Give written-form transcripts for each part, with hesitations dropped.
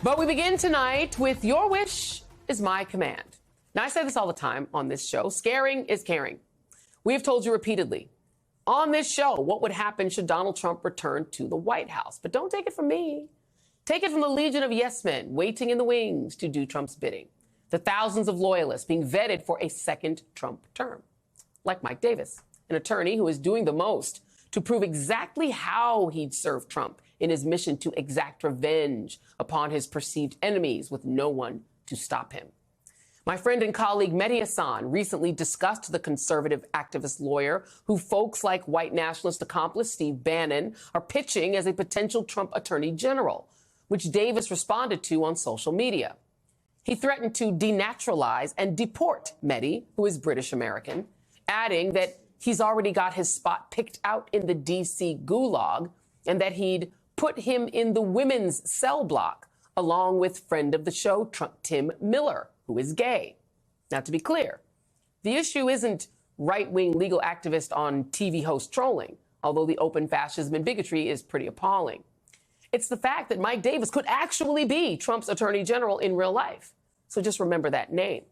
But we begin tonight with Your Wish is My Command. Now, I say this all the time on this show. Scaring is caring. We have told you repeatedly on this show what would happen should Donald Trump return to the White House. But don't take it from me. Take it from the legion of yes men waiting in the wings to do Trump's bidding. The thousands of loyalists being vetted for a second Trump term. Like Mike Davis, an attorney who is doing the most to prove exactly how he'd serve Trump in his mission to exact revenge upon his perceived enemies with no one to stop him. My friend and colleague Mehdi Hasan recently discussed the conservative activist lawyer who folks like white nationalist accomplice Steve Bannon are pitching as a potential Trump attorney general, which Davis responded to on social media. He threatened to denaturalize and deport Mehdi, who is British American, adding that he's already got his spot picked out in the D.C. gulag and that he'd put him in the women's cell block, along with friend of the show, Tim Miller, who is gay. Now, to be clear, the issue isn't right-wing legal activist on TV host trolling, although the open fascism and bigotry is pretty appalling. It's the fact that Mike Davis could actually be Trump's attorney general in real life. So just remember that name.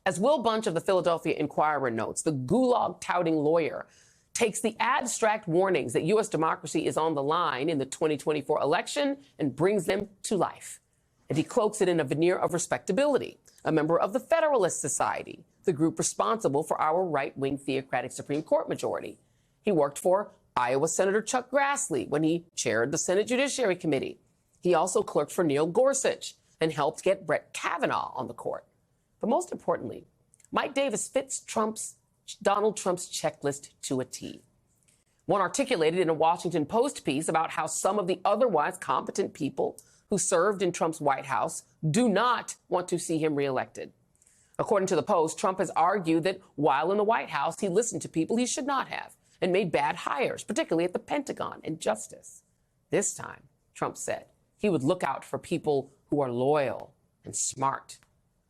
As Will Bunch of the Philadelphia Inquirer notes, the gulag-touting lawyer takes the abstract warnings that U.S. democracy is on the line in the 2024 election and brings them to life. And he cloaks it in a veneer of respectability, a member of the Federalist Society, the group responsible for our right-wing theocratic Supreme Court majority. He worked for Iowa Senator Chuck Grassley when he chaired the Senate Judiciary Committee. He also clerked for Neil Gorsuch and helped get Brett Kavanaugh on the court. But most importantly, Mike Davis fits Donald Trump's checklist to a T. One articulated in a Washington Post piece about how some of the otherwise competent people who served in Trump's White House do not want to see him reelected. According to the Post, Trump has argued that while in the White House, he listened to people he should not have and made bad hires, particularly at the Pentagon and Justice. This time, Trump said he would look out for people who are loyal and smart.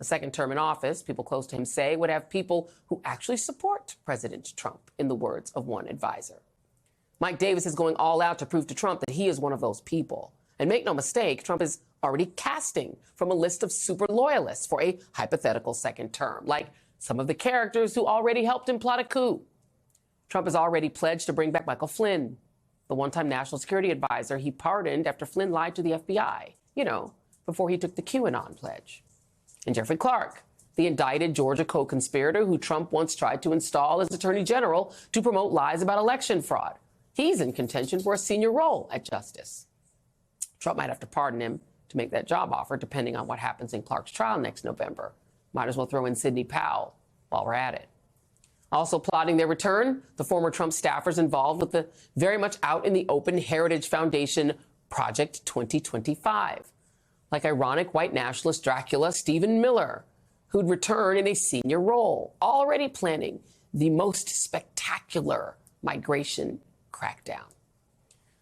A second term in office, people close to him say, would have people who actually support President Trump, in the words of one advisor. Mike Davis is going all out to prove to Trump that he is one of those people. And make no mistake, Trump is already casting from a list of super loyalists for a hypothetical second term, like some of the characters who already helped him plot a coup. Trump has already pledged to bring back Michael Flynn, the one-time national security advisor he pardoned after Flynn lied to the FBI, before he took the QAnon pledge. And Jeffrey Clark, the indicted Georgia co-conspirator who Trump once tried to install as attorney general to promote lies about election fraud. He's in contention for a senior role at Justice. Trump might have to pardon him to make that job offer, depending on what happens in Clark's trial next November. Might as well throw in Sidney Powell while we're at it. Also plotting their return, the former Trump staffers involved with the very much out in the open Heritage Foundation Project 2025. Like ironic white nationalist Dracula Stephen Miller, who'd return in a senior role, already planning the most spectacular migration crackdown.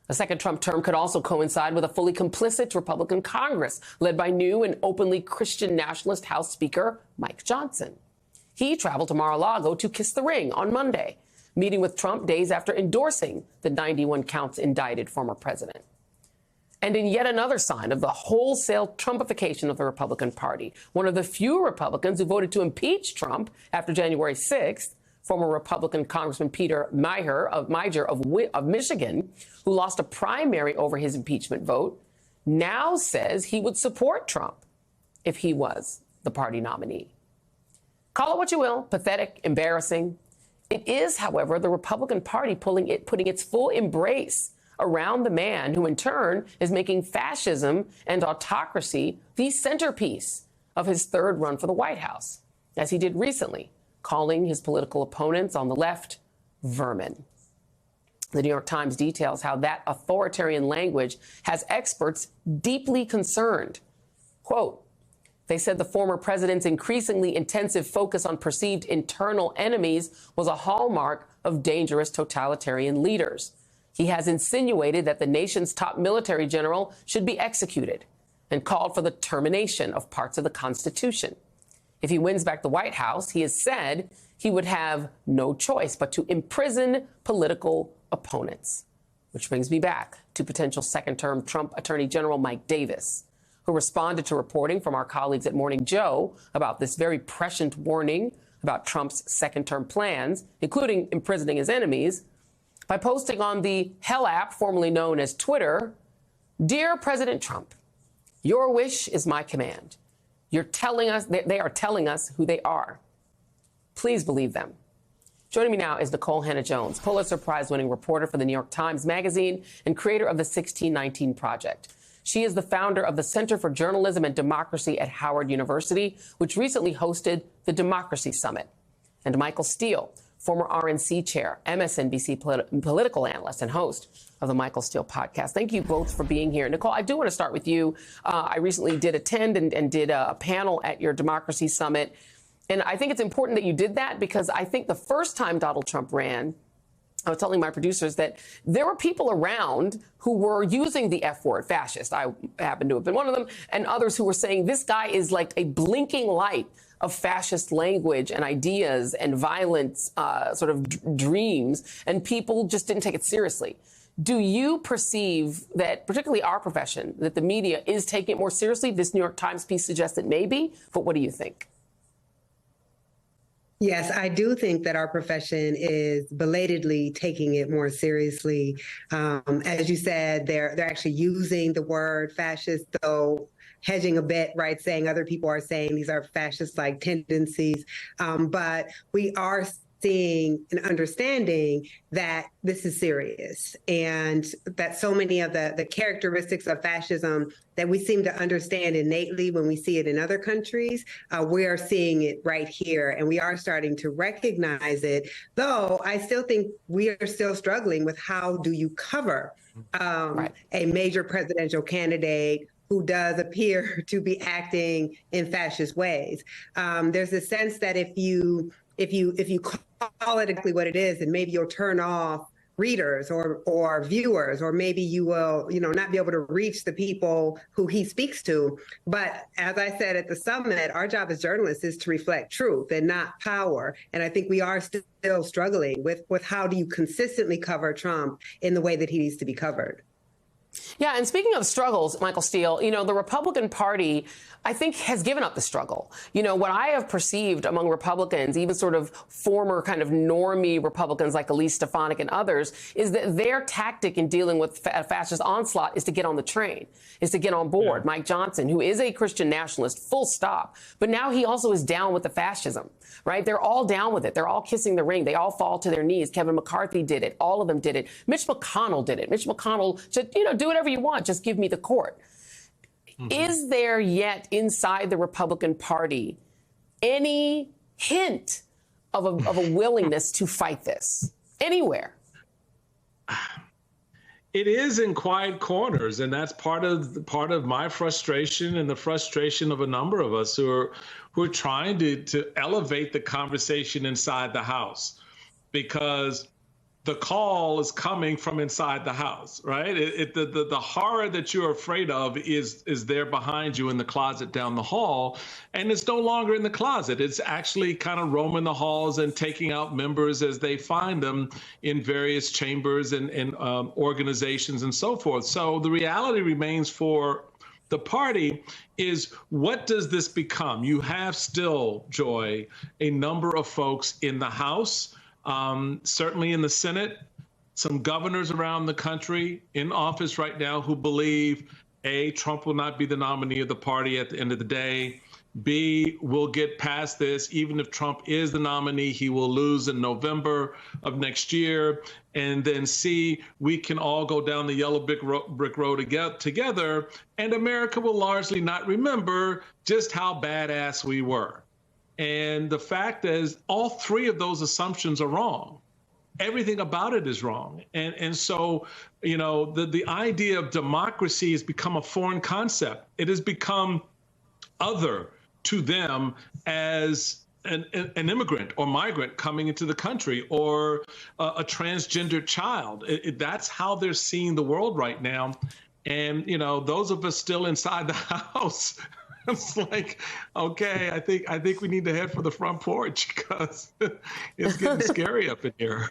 A second Trump term could also coincide with a fully complicit Republican Congress led by new and openly Christian nationalist House Speaker Mike Johnson. He traveled to Mar-a-Lago to kiss the ring on Monday, meeting with Trump days after endorsing the 91 counts indicted former president. And in yet another sign of the wholesale Trumpification of the Republican Party, one of the few Republicans who voted to impeach Trump after January 6th, former Republican Congressman Peter Meijer of Michigan, who lost a primary over his impeachment vote, now says he would support Trump if he was the party nominee. Call it what you will, pathetic, embarrassing. It is, however, the Republican Party putting its full embrace around the man who, in turn, is making fascism and autocracy the centerpiece of his third run for the White House, as he did recently, calling his political opponents on the left vermin. The New York Times details how that authoritarian language has experts deeply concerned. Quote, they said the former president's increasingly intensive focus on perceived internal enemies was a hallmark of dangerous totalitarian leaders. He has insinuated that the nation's top military general should be executed and called for the termination of parts of the Constitution. If he wins back the White House, he has said he would have no choice but to imprison political opponents. Which brings me back to potential second-term Trump Attorney General Mike Davis, who responded to reporting from our colleagues at Morning Joe about this very prescient warning about Trump's second-term plans, including imprisoning his enemies, by posting on the Hell app, formerly known as Twitter, "Dear President Trump, your wish is my command. You're telling us, they are telling us who they are. Please believe them." Joining me now is Nikole Hannah-Jones, Pulitzer Prize-winning reporter for the New York Times Magazine and creator of the 1619 Project. She is the founder of the Center for Journalism and Democracy at Howard University, which recently hosted the Democracy Summit. And Michael Steele, former RNC chair, MSNBC political analyst and host of the Michael Steele podcast. Thank you both for being here. Nikole, I do want to start with you. I recently did attend and did a panel at your Democracy Summit. And I think it's important that you did that because I think the first time Donald Trump ran, I was telling my producers that there were people around who were using the F word, fascist. I happen to have been one of them, and others who were saying this guy is like a blinking light of fascist language and ideas and violent sort of dreams, and people just didn't take it seriously. Do you perceive that, particularly our profession, that the media is taking it more seriously? This New York Times piece suggests it may be, but what do you think? Yes, I do think that our profession is belatedly taking it more seriously. As you said, they're actually using the word fascist, though hedging a bit, right, saying other people are saying these are fascist-like tendencies. But we are seeing and understanding that this is serious and that so many of the characteristics of fascism that we seem to understand innately when we see it in other countries, we are seeing it right here and we are starting to recognize it, though I still think we are still struggling with how do you cover a major presidential candidate who does appear to be acting in fascist ways. There's a sense that if you call it exactly what it is, and maybe you'll turn off readers or viewers, or maybe you will, not be able to reach the people who he speaks to. But as I said at the summit, our job as journalists is to reflect truth and not power. And I think we are still struggling with how do you consistently cover Trump in the way that he needs to be covered. Yeah, and speaking of struggles, Michael Steele, the Republican Party, I think, has given up the struggle. What I have perceived among Republicans, even sort of former kind of normie Republicans like Elise Stefanik and others, is that their tactic in dealing with a fascist onslaught is to get on the train, is to get on board. Yeah. Mike Johnson, who is a Christian nationalist, full stop, but now he also is down with the fascism, right? They're all down with it. They're all kissing the ring. They all fall to their knees. Kevin McCarthy did it. All of them did it. Mitch McConnell did it. Mitch McConnell said, do whatever you want. Just give me the court. Mm-hmm. Is there yet inside the Republican Party any hint of a willingness to fight this anywhere? It is in quiet corners, and that's part of my frustration and the frustration of a number of us who are trying to elevate the conversation inside the House, because the call is coming from inside the House, right? The horror that you're afraid of is there behind you in the closet down the hall, and it's no longer in the closet. It's actually kind of roaming the halls and taking out members as they find them in various chambers and organizations and so forth. So the reality remains for the party is, what does this become? You have still, Joy, a number of folks in the House, certainly in the Senate, some governors around the country in office right now who believe, A, Trump will not be the nominee of the party at the end of the day. B, we'll get past this. Even if Trump is the nominee, he will lose in November of next year. And then C, we can all go down the yellow brick road together, and America will largely not remember just how badass we were. And the fact is, all three of those assumptions are wrong. Everything about it is wrong. And so, the idea of democracy has become a foreign concept. It has become other to them as an immigrant or migrant coming into the country, or a transgendered child. That's how they're seeing the world right now. And, those of us still inside the House, it's like, okay, I think we need to head for the front porch because it's getting scary up in here.